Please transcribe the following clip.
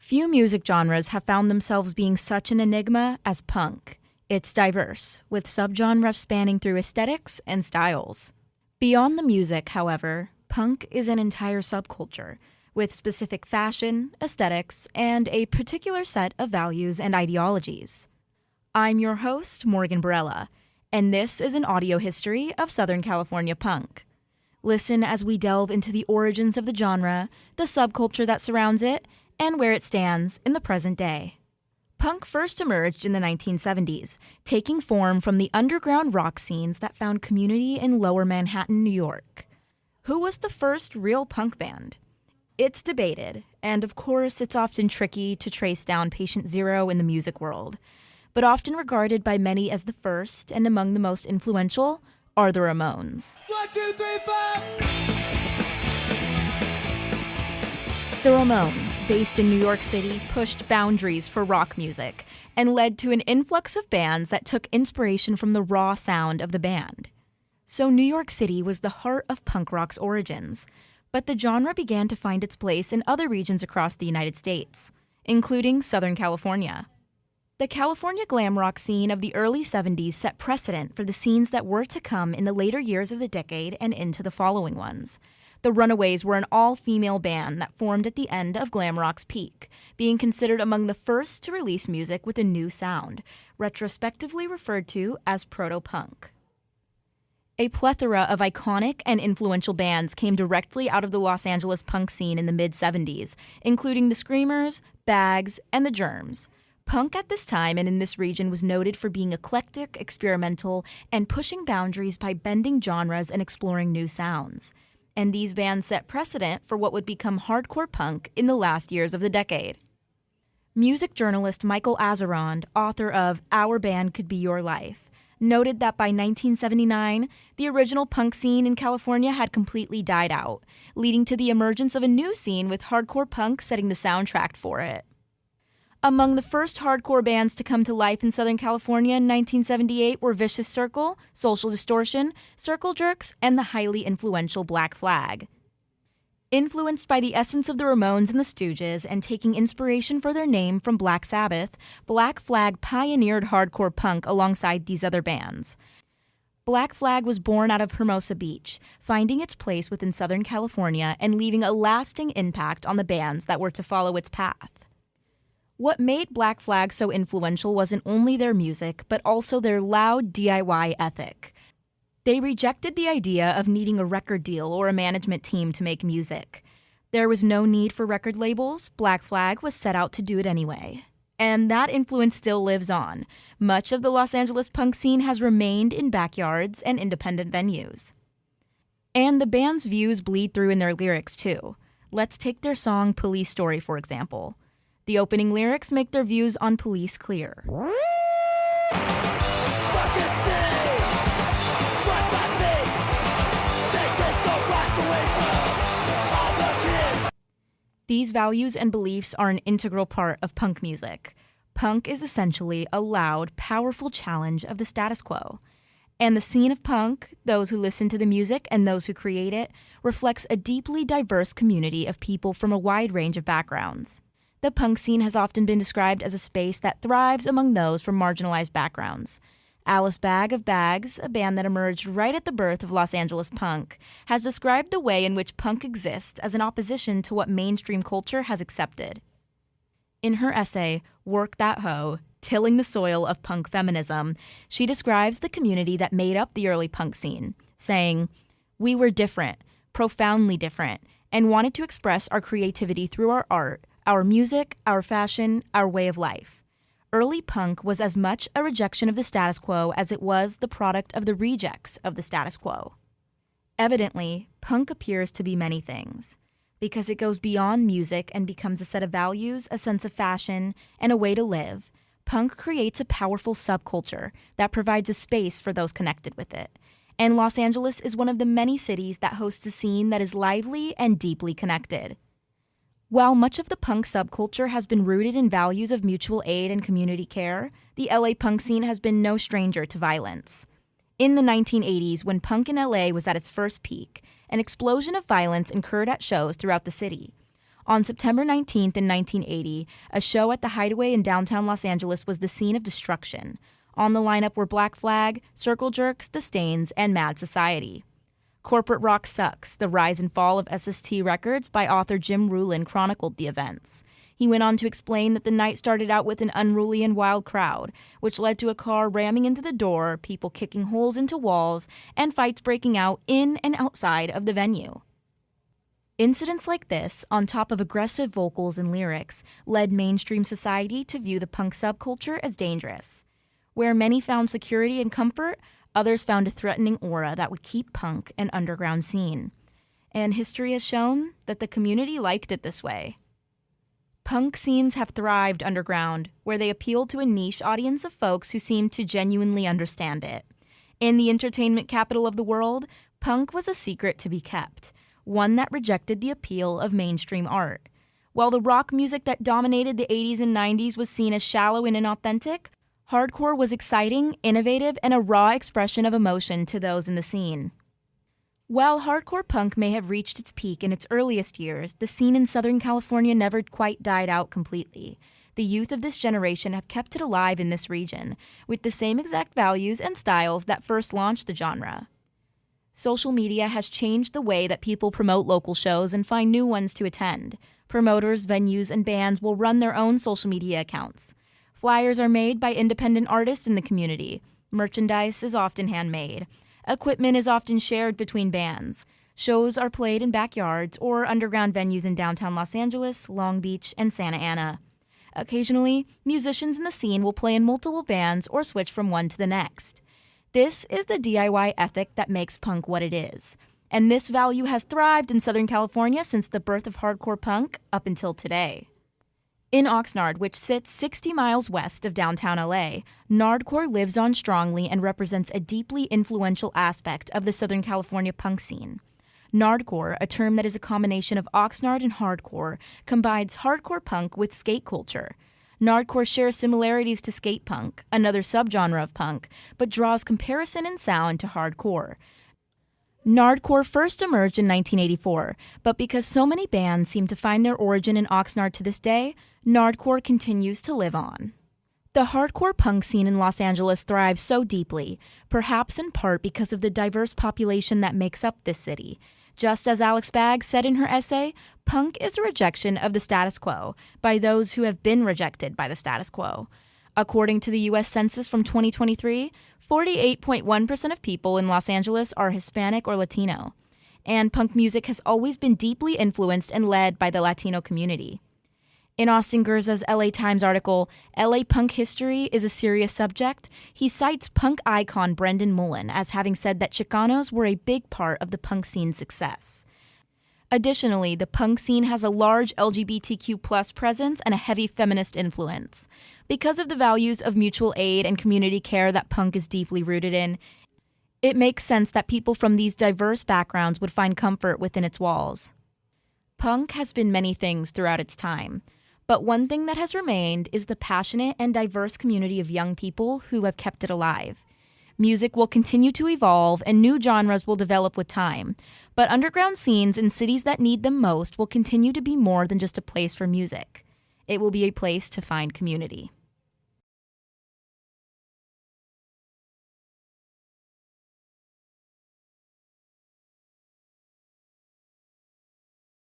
Few music genres have found themselves being such an enigma as punk. It's diverse, with subgenres spanning through aesthetics and styles. Beyond the music, however, punk is an entire subculture, with specific fashion, aesthetics, and a particular set of values and ideologies. I'm your host, Morgan Barella, and this is an audio history of Southern California punk. Listen as we delve into the origins of the genre, the subculture that surrounds it, and where it stands in the present day. Punk first emerged in the 1970s, taking form from the underground rock scenes that found community in Lower Manhattan, New York. Who was the first real punk band? It's debated, and of course it's often tricky to trace down patient zero in the music world, but often regarded by many as the first and among the most influential are the Ramones. 1, 2, 3, 4! The Ramones, based in New York City, pushed boundaries for rock music and led to an influx of bands that took inspiration from the raw sound of the band. So New York City was the heart of punk rock's origins, but the genre began to find its place in other regions across the United States, including Southern California. The California glam rock scene of the early 70s set precedent for the scenes that were to come in the later years of the decade and into the following ones. The Runaways were an all-female band that formed at the end of glam rock's peak, being considered among the first to release music with a new sound, retrospectively referred to as proto-punk. A plethora of iconic and influential bands came directly out of the Los Angeles punk scene in the mid-70s, including the Screamers, Bags, and the Germs. Punk at this time and in this region was noted for being eclectic, experimental, and pushing boundaries by bending genres and exploring new sounds. And these bands set precedent for what would become hardcore punk in the last years of the decade. Music journalist Michael Azarond, author of Our Band Could Be Your Life, noted that by 1979, the original punk scene in California had completely died out, leading to the emergence of a new scene with hardcore punk setting the soundtrack for it. Among the first hardcore bands to come to life in Southern California in 1978 were Vicious Circle, Social Distortion, Circle Jerks, and the highly influential Black Flag. Influenced by the essence of the Ramones and the Stooges and taking inspiration for their name from Black Sabbath, Black Flag pioneered hardcore punk alongside these other bands. Black Flag was born out of Hermosa Beach, finding its place within Southern California and leaving a lasting impact on the bands that were to follow its path. What made Black Flag so influential wasn't only their music, but also their loud DIY ethic. They rejected the idea of needing a record deal or a management team to make music. There was no need for record labels. Black Flag was set out to do it anyway. And that influence still lives on. Much of the Los Angeles punk scene has remained in backyards and independent venues. And the band's views bleed through in their lyrics, too. Let's take their song Police Story, for example. The opening lyrics make their views on police clear. These values and beliefs are an integral part of punk music. Punk is essentially a loud, powerful challenge of the status quo. And the scene of punk, those who listen to the music and those who create it, reflects a deeply diverse community of people from a wide range of backgrounds. The punk scene has often been described as a space that thrives among those from marginalized backgrounds. Alice Bag of Bags, a band that emerged right at the birth of Los Angeles punk, has described the way in which punk exists as an opposition to what mainstream culture has accepted. In her essay, Work That Hoe, Tilling the Soil of Punk Feminism, she describes the community that made up the early punk scene, saying, "We were different, profoundly different, and wanted to express our creativity through our art, our music, our fashion, our way of life. Early punk was as much a rejection of the status quo as it was the product of the rejects of the status quo." Evidently, punk appears to be many things, because it goes beyond music and becomes a set of values, a sense of fashion, and a way to live. Punk creates a powerful subculture that provides a space for those connected with it. And Los Angeles is one of the many cities that hosts a scene that is lively and deeply connected. While much of the punk subculture has been rooted in values of mutual aid and community care, the LA punk scene has been no stranger to violence. In the 1980s, when punk in LA was at its first peak, an explosion of violence occurred at shows throughout the city. On September 19th in 1980, a show at the Hideaway in downtown Los Angeles was the scene of destruction. On the lineup were Black Flag, Circle Jerks, The Stains, and Mad Society. Corporate Rock Sucks, The Rise and Fall of SST Records by author Jim Rulin chronicled the events. He went on to explain that the night started out with an unruly and wild crowd, which led to a car ramming into the door, people kicking holes into walls, and fights breaking out in and outside of the venue. Incidents like this, on top of aggressive vocals and lyrics, led mainstream society to view the punk subculture as dangerous. Where many found security and comfort, others found a threatening aura that would keep punk an underground scene. And history has shown that the community liked it this way. Punk scenes have thrived underground, where they appeal to a niche audience of folks who seem to genuinely understand it. In the entertainment capital of the world, punk was a secret to be kept, one that rejected the appeal of mainstream art. While the rock music that dominated the 80s and 90s was seen as shallow and inauthentic, hardcore was exciting, innovative, and a raw expression of emotion to those in the scene. While hardcore punk may have reached its peak in its earliest years, the scene in Southern California never quite died out completely. The youth of this generation have kept it alive in this region, with the same exact values and styles that first launched the genre. Social media has changed the way that people promote local shows and find new ones to attend. Promoters, venues, and bands will run their own social media accounts. Flyers are made by independent artists in the community. Merchandise is often handmade. Equipment is often shared between bands. Shows are played in backyards or underground venues in downtown Los Angeles, Long Beach, and Santa Ana. Occasionally, musicians in the scene will play in multiple bands or switch from one to the next. This is the DIY ethic that makes punk what it is. And this value has thrived in Southern California since the birth of hardcore punk up until today. In Oxnard, which sits 60 miles west of downtown LA, Nardcore lives on strongly and represents a deeply influential aspect of the Southern California punk scene. Nardcore, a term that is a combination of Oxnard and hardcore, combines hardcore punk with skate culture. Nardcore shares similarities to skate punk, another subgenre of punk, but draws comparison in sound to hardcore. Nardcore first emerged in 1984, but because so many bands seem to find their origin in Oxnard to this day, Nardcore continues to live on. The hardcore punk scene in Los Angeles thrives so deeply, perhaps in part because of the diverse population that makes up this city. Just as Alex Baggs said in her essay, punk is a rejection of the status quo by those who have been rejected by the status quo. According to the U.S. Census from 2023, 48.1% of people in Los Angeles are Hispanic or Latino, and punk music has always been deeply influenced and led by the Latino community. In Austin Gurza's LA Times article, LA Punk History is a Serious Subject, he cites punk icon Brendan Mullen as having said that Chicanos were a big part of the punk scene's success. Additionally, the punk scene has a large LGBTQ+ presence and a heavy feminist influence. Because of the values of mutual aid and community care that punk is deeply rooted in, it makes sense that people from these diverse backgrounds would find comfort within its walls. Punk has been many things throughout its time, but one thing that has remained is the passionate and diverse community of young people who have kept it alive. Music will continue to evolve and new genres will develop with time, but underground scenes in cities that need them most will continue to be more than just a place for music. It will be a place to find community.